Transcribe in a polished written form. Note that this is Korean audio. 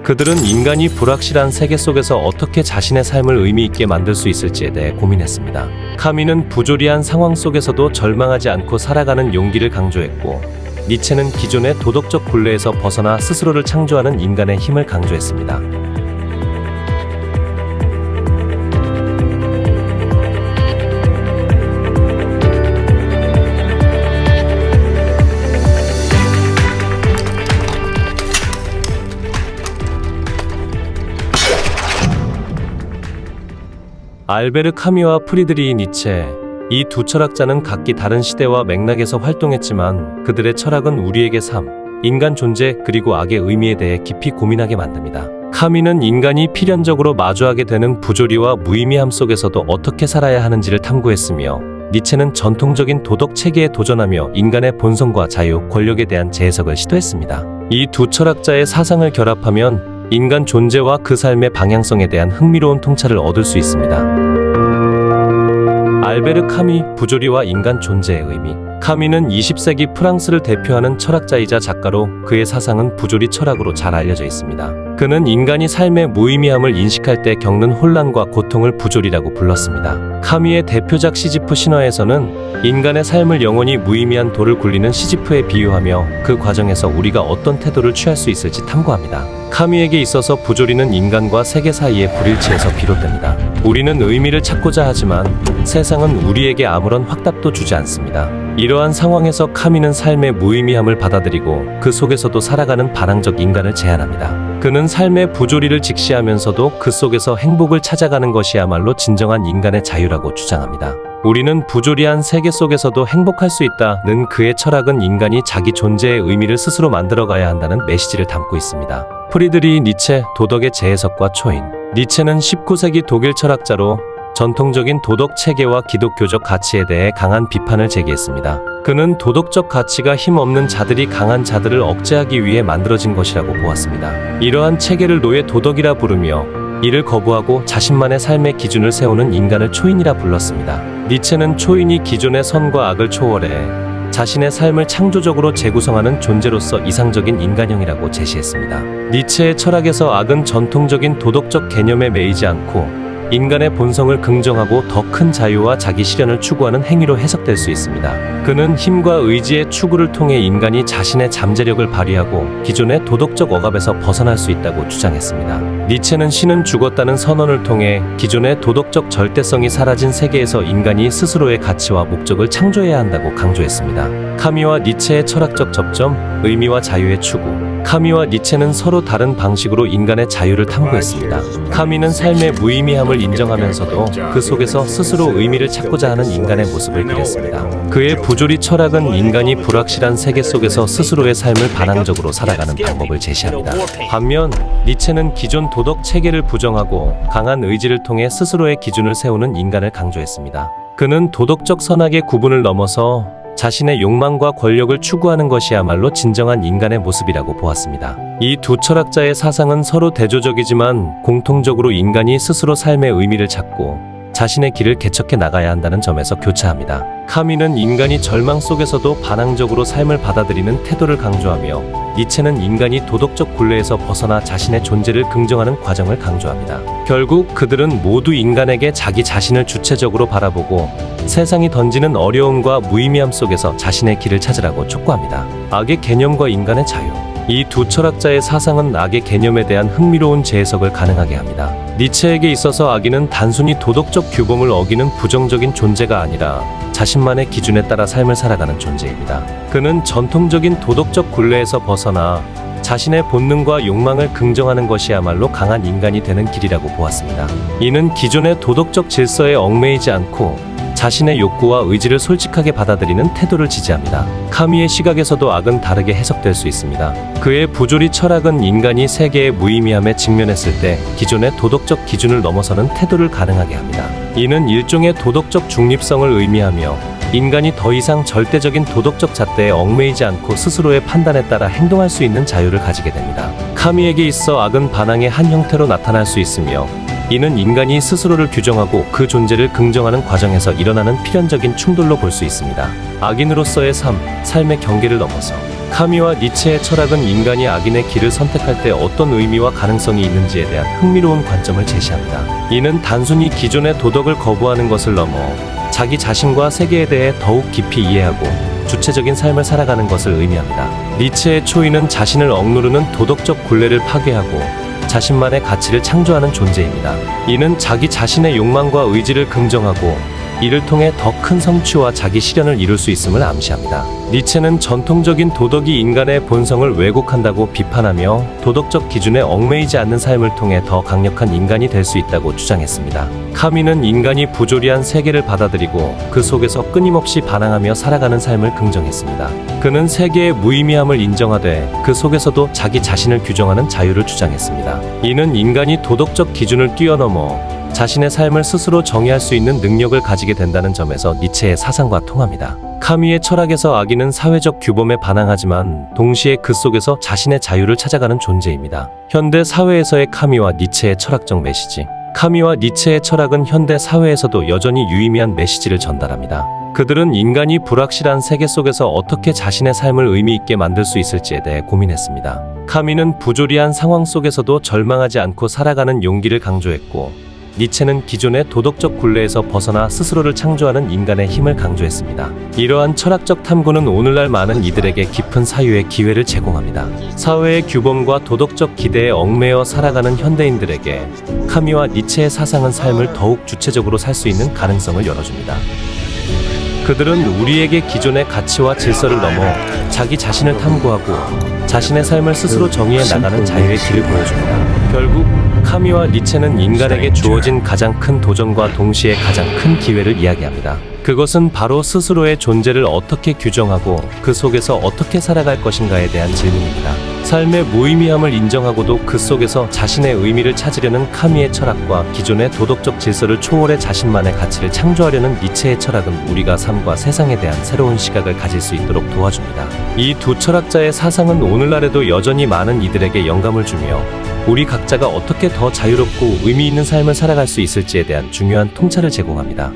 그들은 인간이 불확실한 세계 속에서 어떻게 자신의 삶을 의미 있게 만들 수 있을지에 대해 고민했습니다. 카미는 부조리한 상황 속에서도 절망하지 않고 살아가는 용기를 강조했고, 니체는 기존의 도덕적 굴레에서 벗어나 스스로를 창조하는 인간의 힘을 강조했습니다. 알베르 카미와 프리드리히 니체, 이 두 철학자는 각기 다른 시대와 맥락에서 활동했지만 그들의 철학은 우리에게 삶, 인간 존재 그리고 악의 의미에 대해 깊이 고민하게 만듭니다. 카미는 인간이 필연적으로 마주하게 되는 부조리와 무의미함 속에서도 어떻게 살아야 하는지를 탐구했으며, 니체는 전통적인 도덕 체계에 도전하며 인간의 본성과 자유, 권력에 대한 재해석을 시도했습니다. 이 두 철학자의 사상을 결합하면 인간 존재와 그 삶의 방향성에 대한 흥미로운 통찰을 얻을 수 있습니다. 알베르 카미, 부조리와 인간 존재의 의미. 카미는 20세기 프랑스를 대표하는 철학자이자 작가로 그의 사상은 부조리 철학으로 잘 알려져 있습니다. 그는 인간이 삶의 무의미함을 인식할 때 겪는 혼란과 고통을 부조리라고 불렀습니다. 카미의 대표작 시지프 신화에서는 인간의 삶을 영원히 무의미한 돌을 굴리는 시지프에 비유하며 그 과정에서 우리가 어떤 태도를 취할 수 있을지 탐구합니다. 카미에게 있어서 부조리는 인간과 세계 사이의 불일치에서 비롯됩니다. 우리는 의미를 찾고자 하지만 세상은 우리에게 아무런 확답도 주지 않습니다. 이러한 상황에서 카미는 삶의 무의미함을 받아들이고 그 속에서도 살아가는 반항적 인간을 제안합니다. 그는 삶의 부조리를 직시하면서도 그 속에서 행복을 찾아가는 것이야말로 진정한 인간의 자유라고 주장합니다. 우리는 부조리한 세계 속에서도 행복할 수 있다는 그의 철학은 인간이 자기 존재의 의미를 스스로 만들어가야 한다는 메시지를 담고 있습니다. 프리드리히 니체, 도덕의 재해석과 초인. 니체는 19세기 독일 철학자로 전통적인 도덕 체계와 기독교적 가치에 대해 강한 비판을 제기했습니다. 그는 도덕적 가치가 힘없는 자들이 강한 자들을 억제하기 위해 만들어진 것이라고 보았습니다. 이러한 체계를 노예 도덕이라 부르며 이를 거부하고 자신만의 삶의 기준을 세우는 인간을 초인이라 불렀습니다. 니체는 초인이 기존의 선과 악을 초월해 자신의 삶을 창조적으로 재구성하는 존재로서 이상적인 인간형이라고 제시했습니다. 니체의 철학에서 악은 전통적인 도덕적 개념에 매이지 않고 인간의 본성을 긍정하고 더 큰 자유와 자기 실현을 추구하는 행위로 해석될 수 있습니다. 그는 힘과 의지의 추구를 통해 인간이 자신의 잠재력을 발휘하고 기존의 도덕적 억압에서 벗어날 수 있다고 주장했습니다. 니체는 신은 죽었다는 선언을 통해 기존의 도덕적 절대성이 사라진 세계에서 인간이 스스로의 가치와 목적을 창조해야 한다고 강조했습니다. 카미와 니체의 철학적 접점, 의미와 자유의 추구. 카미와 니체는 서로 다른 방식으로 인간의 자유를 탐구했습니다. 카미는 삶의 무의미함을 인정하면서도 그 속에서 스스로 의미를 찾고자 하는 인간의 모습을 그렸습니다. 그의 부조리 철학은 인간이 불확실한 세계 속에서 스스로의 삶을 반항적으로 살아가는 방법을 제시합니다. 반면 니체는 기존 도덕 체계를 부정하고 강한 의지를 통해 스스로의 기준을 세우는 인간을 강조했습니다. 그는 도덕적 선악의 구분을 넘어서 자신의 욕망과 권력을 추구하는 것이야말로 진정한 인간의 모습이라고 보았습니다. 이 두 철학자의 사상은 서로 대조적이지만 공통적으로 인간이 스스로 삶의 의미를 찾고 자신의 길을 개척해 나가야 한다는 점에서 교차합니다. 카미는 인간이 절망 속에서도 반항적으로 삶을 받아들이는 태도를 강조하며, 니체는 인간이 도덕적 굴레에서 벗어나 자신의 존재를 긍정하는 과정을 강조합니다. 결국 그들은 모두 인간에게 자기 자신을 주체적으로 바라보고 세상이 던지는 어려움과 무의미함 속에서 자신의 길을 찾으라고 촉구합니다. 악의 개념과 인간의 자유. 이 두 철학자의 사상은 악의 개념에 대한 흥미로운 재해석을 가능하게 합니다. 니체에게 있어서 악인은 단순히 도덕적 규범을 어기는 부정적인 존재가 아니라 자신만의 기준에 따라 삶을 살아가는 존재입니다. 그는 전통적인 도덕적 굴레에서 벗어나 자신의 본능과 욕망을 긍정하는 것이야말로 강한 인간이 되는 길이라고 보았습니다. 이는 기존의 도덕적 질서에 얽매이지 않고 자신의 욕구와 의지를 솔직하게 받아들이는 태도를 지지합니다. 카미의 시각에서도 악은 다르게 해석될 수 있습니다. 그의 부조리 철학은 인간이 세계의 무의미함에 직면했을 때 기존의 도덕적 기준을 넘어서는 태도를 가능하게 합니다. 이는 일종의 도덕적 중립성을 의미하며 인간이 더 이상 절대적인 도덕적 잣대에 얽매이지 않고 스스로의 판단에 따라 행동할 수 있는 자유를 가지게 됩니다. 카미에게 있어 악은 반항의 한 형태로 나타날 수 있으며, 이는 인간이 스스로를 규정하고 그 존재를 긍정하는 과정에서 일어나는 필연적인 충돌로 볼 수 있습니다. 악인으로서의 삶의 경계를 넘어서 카미와 니체의 철학은 인간이 악인의 길을 선택할 때 어떤 의미와 가능성이 있는지에 대한 흥미로운 관점을 제시합니다. 이는 단순히 기존의 도덕을 거부하는 것을 넘어 자기 자신과 세계에 대해 더욱 깊이 이해하고 주체적인 삶을 살아가는 것을 의미합니다. 니체의 초인은 자신을 억누르는 도덕적 굴레를 파괴하고 자신만의 가치를 창조하는 존재입니다. 이는 자기 자신의 욕망과 의지를 긍정하고 이를 통해 더 큰 성취와 자기 실현을 이룰 수 있음을 암시합니다. 니체는 전통적인 도덕이 인간의 본성을 왜곡한다고 비판하며 도덕적 기준에 얽매이지 않는 삶을 통해 더 강력한 인간이 될 수 있다고 주장했습니다. 카미는 인간이 부조리한 세계를 받아들이고 그 속에서 끊임없이 반항하며 살아가는 삶을 긍정했습니다. 그는 세계의 무의미함을 인정하되 그 속에서도 자기 자신을 규정하는 자유를 주장했습니다. 이는 인간이 도덕적 기준을 뛰어넘어 자신의 삶을 스스로 정의할 수 있는 능력을 가지게 된다는 점에서 니체의 사상과 통합니다. 카미의 철학에서 악인은 사회적 규범에 반항하지만 동시에 그 속에서 자신의 자유를 찾아가는 존재입니다. 현대 사회에서의 카미와 니체의 철학적 메시지. 카미와 니체의 철학은 현대 사회에서도 여전히 유의미한 메시지를 전달합니다. 그들은 인간이 불확실한 세계 속에서 어떻게 자신의 삶을 의미 있게 만들 수 있을지에 대해 고민했습니다. 카미는 부조리한 상황 속에서도 절망하지 않고 살아가는 용기를 강조했고, 니체는 기존의 도덕적 굴레에서 벗어나 스스로를 창조하는 인간의 힘을 강조했습니다. 이러한 철학적 탐구는 오늘날 많은 이들에게 깊은 사유의 기회를 제공합니다. 사회의 규범과 도덕적 기대에 얽매여 살아가는 현대인들에게 카미와 니체의 사상은 삶을 더욱 주체적으로 살 수 있는 가능성을 열어줍니다. 그들은 우리에게 기존의 가치와 질서를 넘어 자기 자신을 탐구하고 자신의 삶을 스스로 정의해 나가는 자유의 길을 보여줍니다. 결국 카미와 니체는 인간에게 주어진 가장 큰 도전과 동시에 가장 큰 기회를 이야기합니다. 그것은 바로 스스로의 존재를 어떻게 규정하고 그 속에서 어떻게 살아갈 것인가에 대한 질문입니다. 삶의 무의미함을 인정하고도 그 속에서 자신의 의미를 찾으려는 카미의 철학과 기존의 도덕적 질서를 초월해 자신만의 가치를 창조하려는 니체의 철학은 우리가 삶과 세상에 대한 새로운 시각을 가질 수 있도록 도와줍니다. 이 두 철학자의 사상은 오늘날에도 여전히 많은 이들에게 영감을 주며 우리 각자가 어떻게 더 자유롭고 의미 있는 삶을 살아갈 수 있을지에 대한 중요한 통찰을 제공합니다.